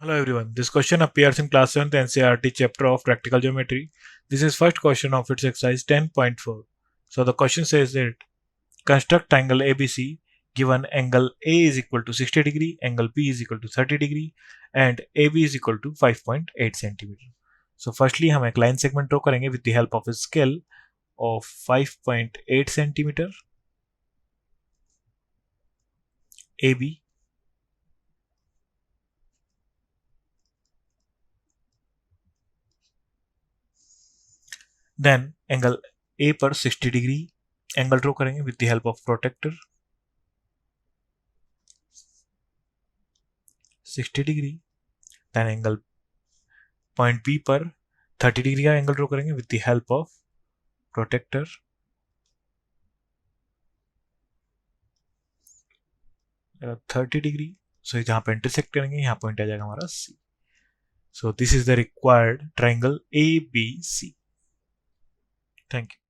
Hello everyone. This question appears in class 7th NCERT chapter of practical geometry. This is first question of its exercise 10.4. So the question says that construct triangle ABC given angle A is equal to 60 degree, angle B is equal to 30 degree and AB is equal to 5.8 centimeter. So firstly हम एक line segment draw करेंगे with the help of a scale of 5.8 centimeter AB. Then angle A पर 60 degree angle draw करेंगे with the help of protractor 60 degree. Then angle point B पर 30 degree का angle draw करेंगे with the help of protractor 30 degree. So जहां पे intersect करेंगे यहाँ point आ जाएगा हमारा C. So this is the required triangle A B C. Thank you.